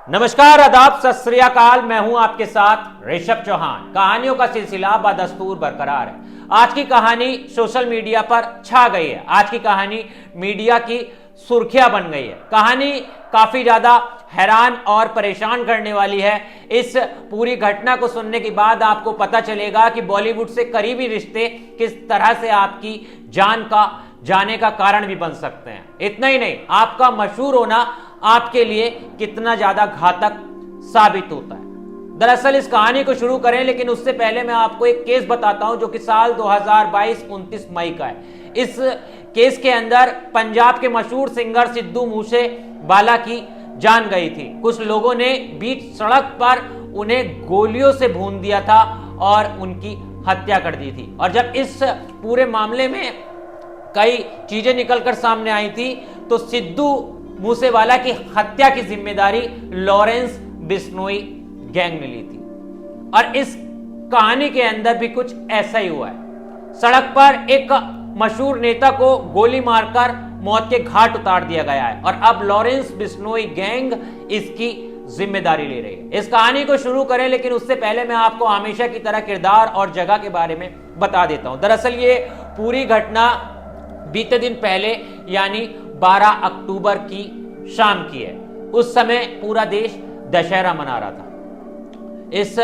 नमस्कार, आदाब, सत श्री अकाल। मैं हूं आपके साथ ऋषभ चौहान। कहानियों का सिलसिला बदस्तूर बरकरार है। आज की कहानी सोशल मीडिया पर छा गई है। आज की कहानी मीडिया की सुर्खियां बन गई है। कहानी काफी ज्यादा हैरान और परेशान करने वाली है। इस पूरी घटना को सुनने के बाद आपको पता चलेगा कि बॉलीवुड से करीबी रिश्ते किस तरह से आपकी जाने का कारण भी बन सकते हैं। इतना ही नहीं, आपका मशहूर होना आपके लिए कितना ज्यादा घातक साबित होता है। दरअसल इस कहानी को शुरू करें, लेकिन उससे पहले मैं आपको एक केस बताता हूं जो कि साल 2022 29 मई का है। इस केस के अंदर पंजाब के मशहूर सिंगर सिद्धू मूसेवाला की जान गई थी। कुछ लोगों ने बीच सड़क पर उन्हें गोलियों से भून दिया था और उनकी हत्या कर दी थी। और जब इस पूरे मामले में कई चीजें निकलकर सामने आई थी तो सिद्धू मूसेवाला की हत्या की जिम्मेदारी लॉरेंस बिश्नोई गैंग ने ली थी। और इस कहानी के अंदर भी कुछ ऐसा ही हुआ है। सड़क पर एक मशहूर नेता को गोली मारकर मौत के घाट उतार दिया गया है और अब लॉरेंस बिश्नोई गैंग इसकी जिम्मेदारी ले रही है। इस कहानी को शुरू करें, लेकिन उससे पहले मैं आपको हमेशा की तरह किरदार और जगह के बारे में बता देता हूं। दरअसल ये पूरी घटना बीते दिन पहले यानी 12 अक्टूबर की शाम की है। उस समय पूरा देश दशहरा मना रहा था। इस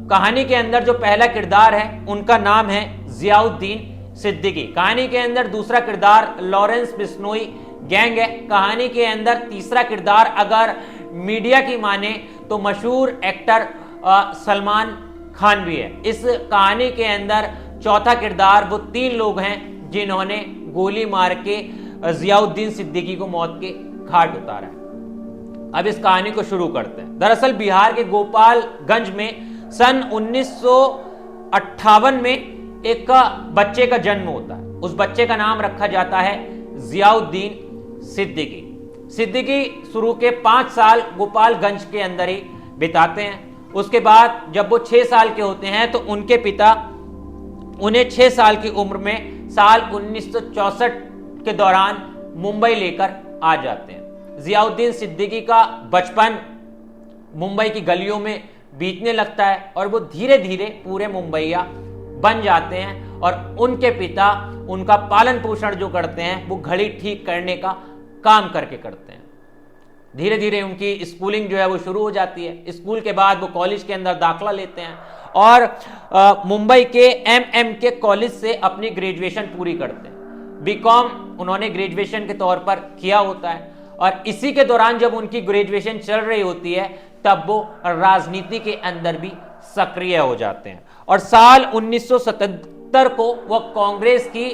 कहानी के अंदर जो पहला किरदार है उनका नाम है जियाउद्दीन सिद्दीकी। कहानी के अंदर दूसरा किरदार लॉरेंस बिश्नोई गैंग है। कहानी के अंदर तीसरा किरदार अगर मीडिया की माने तो मशहूर एक्टर सलमान खान भी है। इस कहानी के अंदर चौथा किरदार वो 3 लोग हैं जिन्होंने गोली मार के जियाउद्दीन सिद्दीकी को मौत के घाट उतारा है। अब इस कहानी को शुरू करते हैं। दरअसल बिहार के गोपालगंज में सन 1958 में एक बच्चे का जन्म होता है। उस बच्चे का नाम रखा जाता है जियाउद्दीन सिद्दीकी। सिद्दीकी शुरू के 5 साल गोपालगंज के अंदर ही बिताते हैं। उसके बाद जब वो 6 साल के होते हैं तो उनके पिता उन्हें 6 साल की उम्र में साल 1964 के दौरान मुंबई लेकर आ जाते हैं। जियाउद्दीन सिद्दीकी का बचपन मुंबई की गलियों में बीतने लगता है और वो धीरे धीरे पूरे मुंबईया बन जाते हैं और उनके पिता उनका पालन पोषण जो करते हैं वो घड़ी ठीक करने का काम करके करते हैं। धीरे धीरे उनकी स्कूलिंग जो है वो शुरू हो जाती है। स्कूल के बाद वो कॉलेज के अंदर दाखला लेते हैं और मुंबई के MM के कॉलेज से अपनी ग्रेजुएशन पूरी करते हैं। बीकॉम उन्होंने ग्रेजुएशन के तौर पर किया होता है और इसी के दौरान जब उनकी ग्रेजुएशन चल रही होती है तब वो राजनीति के अंदर भी सक्रिय हो जाते हैं और साल 1977 को वो कांग्रेस की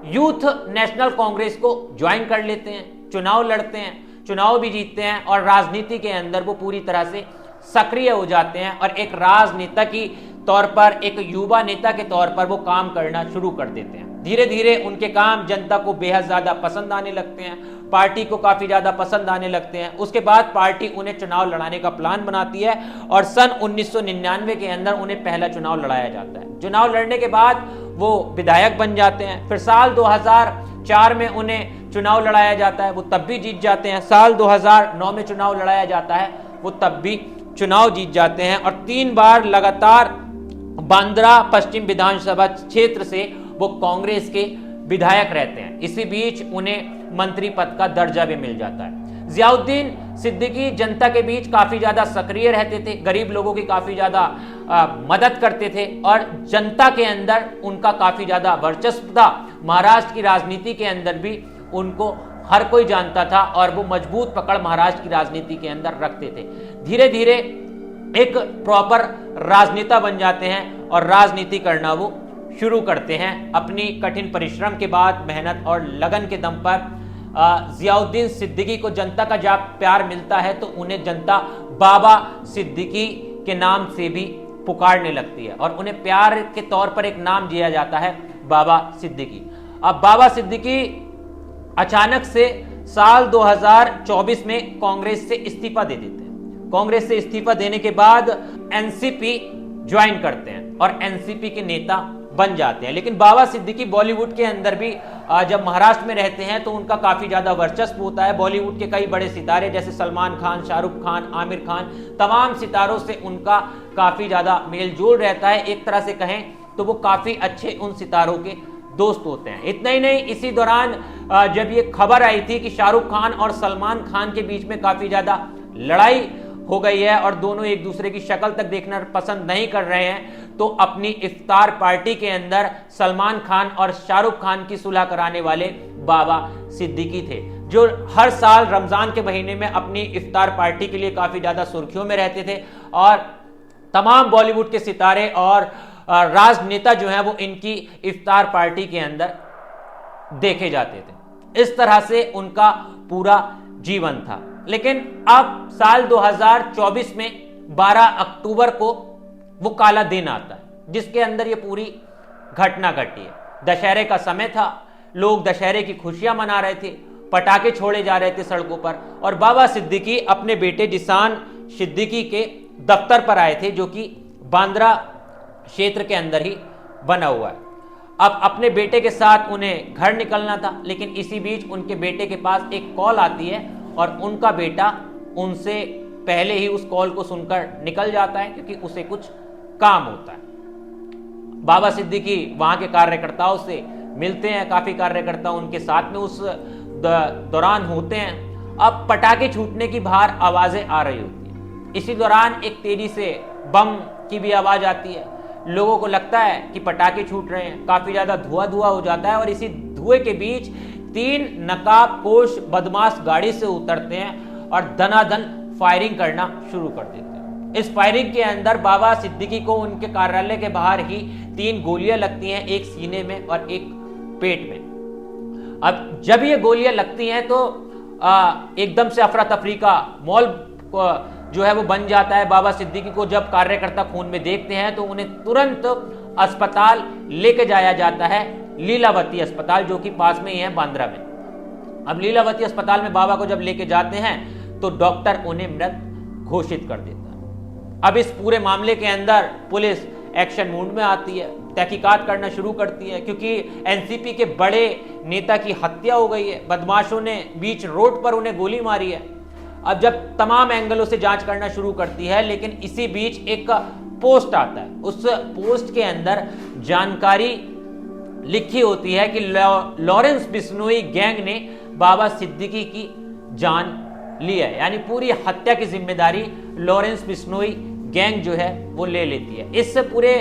यूथ नेशनल कांग्रेस को ज्वाइन कर लेते हैं। चुनाव लड़ते हैं, चुनाव भी जीतते हैं और राजनीति के अंदर वो पूरी तरह से सक्रिय हो जाते हैं और एक राजनेता की तौर पर, एक युवा नेता के तौर पर वो काम करना शुरू कर देते हैं। धीरे धीरे उनके काम जनता को बेहद ज्यादा पसंद आने लगते हैं, पार्टी को काफी ज्यादा पसंद आने लगते हैं। उसके बाद पार्टी उन्हें चुनाव लड़ाने का प्लान बनाती है और सन 1999 के अंदर उन्हें पहला चुनाव लड़ाया जाता है। चुनाव लड़ने के बाद वो विधायक बन जाते हैं। फिर साल 2004 में उन्हें चुनाव लड़ाया जाता है, वो तब भी जीत जाते हैं। साल 2009 में चुनाव लड़ाया जाता है, वो तब भी चुनाव जीत जाते हैं और 3 बार लगातार बांद्रा पश्चिम विधानसभा क्षेत्र से वो कांग्रेस के विधायक रहते हैं। इसी बीच उन्हें मंत्री पद का दर्जा भी मिल जाता है। जियाउद्दीन सिद्दीकी जनता के बीच काफी ज्यादा सक्रिय रहते थे, गरीब लोगों की काफी ज्यादा मदद करते थे और जनता के अंदर उनका काफी ज्यादा वर्चस्व था। महाराष्ट्र की राजनीति के अंदर भी उनको हर कोई जानता था और वो मजबूत पकड़ महाराष्ट्र की राजनीति के अंदर रखते थे। धीरे धीरे एक प्रॉपर राजनेता बन जाते हैं और राजनीति करना वो शुरू करते हैं। अपनी कठिन परिश्रम के बाद, मेहनत और लगन के दम पर जियाउद्दीन सिद्दीकी को जनता का जब प्यार मिलता है तो उन्हें जनता बाबा सिद्दीकी के नाम से भी पुकारने लगती है और उन्हें प्यार के तौर पर एक नाम दिया जाता है, बाबा सिद्दीकी। अब बाबा सिद्दीकी अचानक से साल 2024 में कांग्रेस से इस्तीफा दे देते हैं। कांग्रेस से इस्तीफा देने के बाद एनसीपी ज्वाइन करते हैं और एनसीपी के नेता बन जाते हैं। लेकिन बाबा सिद्दीकी बॉलीवुड के अंदर भी जब महाराष्ट्र में रहते हैं तो उनका काफी ज्यादा वर्चस्व होता है। बॉलीवुड के कई बड़े सितारे जैसे सलमान खान, शाहरुख खान, आमिर खान, तमाम सितारों से उनका काफी ज्यादा मेलजोल रहता है। एक तरह से कहें तो वो काफी अच्छे उन सितारों के दोस्त होते हैं। इतना ही नहीं, इसी दौरान जब ये खबर आई थी कि शाहरुख खान और सलमान खान के बीच में काफी ज्यादा लड़ाई हो गई है और दोनों एक दूसरे की शक्ल तक देखना पसंद नहीं कर रहे हैं, तो अपनी इफ्तार पार्टी के अंदर सलमान खान और शाहरुख खान की सुलह कराने वाले बाबा सिद्दीकी थे, जो हर साल रमजान के महीने में अपनी इफ्तार पार्टी के लिए काफी ज्यादा सुर्खियों में रहते थे और तमाम बॉलीवुड के सितारे और राजनेता जो हैं वो इनकी इफ्तार पार्टी के अंदर देखे जाते थे। इस तरह से उनका पूरा जीवन था। लेकिन अब साल 2024 में 12 अक्टूबर को वो काला दिन आता है जिसके अंदर ये पूरी घटना घटी है। दशहरे का समय था, लोग दशहरे की खुशियां मना रहे थे, पटाखे छोड़े जा रहे थे सड़कों पर और बाबा सिद्दीकी अपने बेटे जिसान सिद्दीकी के दफ्तर पर आए थे, जो कि बांद्रा क्षेत्र के अंदर ही बना हुआ है। अब अपने बेटे के साथ उन्हें घर निकलना था, लेकिन इसी बीच उनके बेटे के पास एक कॉल आती है और उनका बेटा उनसे पहले ही उस कॉल को सुनकर निकल जाता है क्योंकि उसे कुछ काम होता है। बाबा सिद्दीकी वहां के कार्यकर्ताओं से मिलते हैं, काफी कार्यकर्ता उनके साथ में उस दौरान होते हैं। अब पटाखे छूटने की बाहर आवाजें आ रही होती है। इसी दौरान एक तेजी से बम की भी आवाज आती है। लोगों को लगता है कि पटाखे छूट रहे हैं, काफी ज्यादा धुआं हो जाता है और इसी धुएं के बीच 3 नकाबपोश बदमाश गाड़ी से उतरते हैं और दनादन फायरिंग करना शुरू कर देते हैं। इस फायरिंग के अंदर बाबा सिद्दीकी को उनके कार्यालय के बाहर ही 3 गोलियां लगती हैं, एक सीने में और एक पेट में। अब जब ये गोलियां लगती हैं तो एकदम से अफरा तफरी का माहौल जो है वो बन जाता है। बाबा सिद्दीकी को जब कार्यकर्ता खून में देखते हैं तो उन्हें तुरंत अस्पताल लेके जाया जाता है, लीलावती अस्पताल, जो कि पास में ही है बांद्रा में। अब लीलावती अस्पताल में बाबा को जब लेके जाते हैं तो डॉक्टर उन्हें मृत घोषित कर देता है। अब इस पूरे मामले के अंदर पुलिस एक्शन मोड में आती है, तहकीकात करना शुरू करती है क्योंकि एनसीपी के बड़े नेता की हत्या हो गई है, बदमाशों ने बीच रोड पर उन्हें गोली मारी है। अब जब तमाम एंगलों से जांच करना शुरू करती है, लेकिन इसी बीच एक पोस्ट आता है। उस पोस्ट के अंदर जानकारी लिखी होती है कि लॉरेंस बिश्नोई गैंग ने बाबा सिद्दीकी की जान ली है, यानी पूरी हत्या की जिम्मेदारी लॉरेंस बिश्नोई गैंग जो है वो ले लेती है। इस पूरे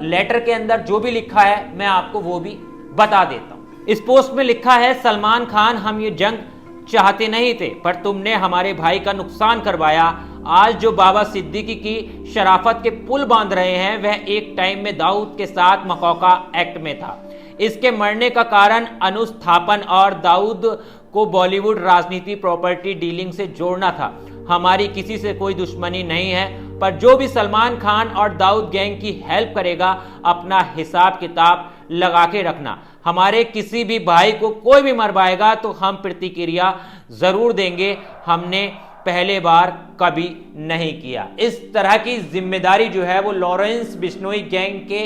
लेटर के अंदर जो भी लिखा है मैं आपको वो भी बता देता हूं। इस पोस्ट में लिखा है, सलमान खान, हम ये जंग चाहते नहीं थे पर तुमने हमारे भाई का नुकसान करवाया। आज जो बाबा सिद्दीकी की शराफत के पुल बांध रहे हैं वह एक टाइम में दाऊद के साथ मकौका एक्ट में था। इसके मरने का कारण अनुस्थापन और दाऊद को बॉलीवुड राजनीति प्रॉपर्टी डीलिंग से जोड़ना था। हमारी किसी से कोई दुश्मनी नहीं है, पर जो भी सलमान खान और दाऊद गैंग की हेल्प करेगा अपना हिसाब किताब लगा के रखना। हमारे किसी भी भाई को कोई भी मरवाएगा तो हम प्रतिक्रिया जरूर देंगे, हमने पहले बार कभी नहीं किया। इस तरह की जिम्मेदारी जो है वो लॉरेंस बिश्नोई गैंग के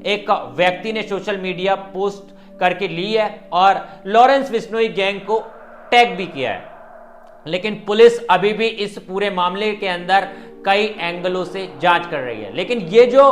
एक व्यक्ति ने सोशल मीडिया पोस्ट करके ली है और लॉरेंस बिश्नोई गैंग को टैग भी किया है। लेकिन पुलिस अभी भी इस पूरे मामले के अंदर कई एंगलों से जांच कर रही है। लेकिन ये जो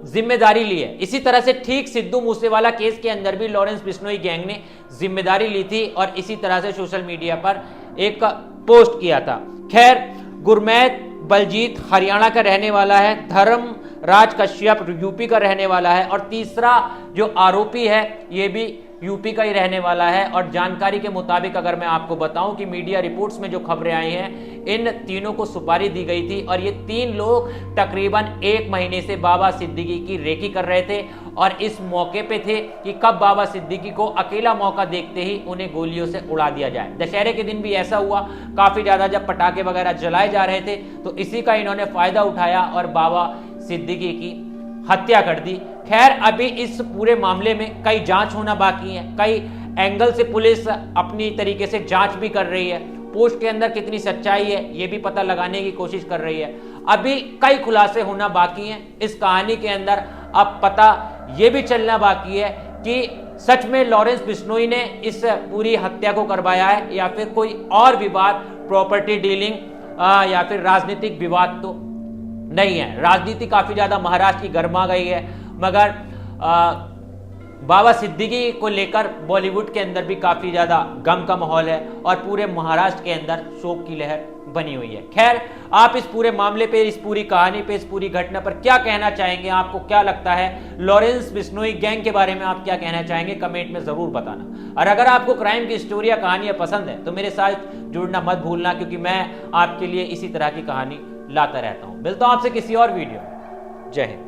जिम्मेदारी ली है, इसी तरह से ठीक सिद्धू मूसेवाला केस के अंदर भी लॉरेंस बिश्नोई गैंग ने जिम्मेदारी ली थी और इसी तरह से सोशल मीडिया पर एक पोस्ट किया था। खैर, गुरमीत बलजीत हरियाणा का रहने वाला है, धर्मराज कश्यप यूपी का रहने वाला है और तीसरा जो आरोपी है ये भी यूपी का ही रहने वाला है। और जानकारी के मुताबिक अगर मैं आपको बताऊं कि मीडिया रिपोर्ट्स में जो खबरें आई हैं, इन तीनों को सुपारी दी गई थी और ये 3 लोग तकरीबन 1 महीने से बाबा सिद्दीकी की रेकी कर रहे थे और इस मौके पे थे कि कब बाबा सिद्दीकी को अकेला मौका देखते ही उन्हें गोलियों से उड़ा दिया जाए। दशहरे के दिन भी ऐसा हुआ, काफी ज्यादा जब पटाखे वगैरह जलाए जा रहे थे तो इसी का इन्होंने फायदा उठाया और बाबा सिद्दीकी की हत्या कर दी। खैर, अभी इस पूरे मामले में कई जांच होना बाकी है, कई एंगल से पुलिस अपनी तरीके से जांच भी कर रही है। पोस्ट के अंदर कितनी सच्चाई है ये भी पता लगाने की कोशिश कर रही है। अभी कई खुलासे होना बाकी हैं इस कहानी के अंदर। अब पता ये भी चलना बाकी है कि सच में लॉरेंस बिश्नोई ने इस पूरी हत्या को करवाया है या फिर कोई और विवाद, प्रॉपर्टी डीलिंग या फिर राजनीतिक विवाद तो नहीं है। राजनीति काफी ज्यादा महाराष्ट्र की गर्मा गई है, मगर बाबा सिद्दीकी को लेकर बॉलीवुड के अंदर भी काफी ज्यादा गम का माहौल है और पूरे महाराष्ट्र के अंदर शोक की लहर बनी हुई है। खैर, आप इस पूरे मामले पे, इस पूरी कहानी पे, इस पूरी घटना पर क्या कहना चाहेंगे? आपको क्या लगता है लॉरेंस बिश्नोई गैंग के बारे में आप क्या कहना चाहेंगे? कमेंट में जरूर बताना। और अगर आपको क्राइम की स्टोरी या कहानियां पसंद है तो मेरे साथ जुड़ना मत भूलना, क्योंकि मैं आपके लिए इसी तरह की कहानी लाता रहता हूं। मिलता हूं आपसे किसी और वीडियो में। जय हिंद।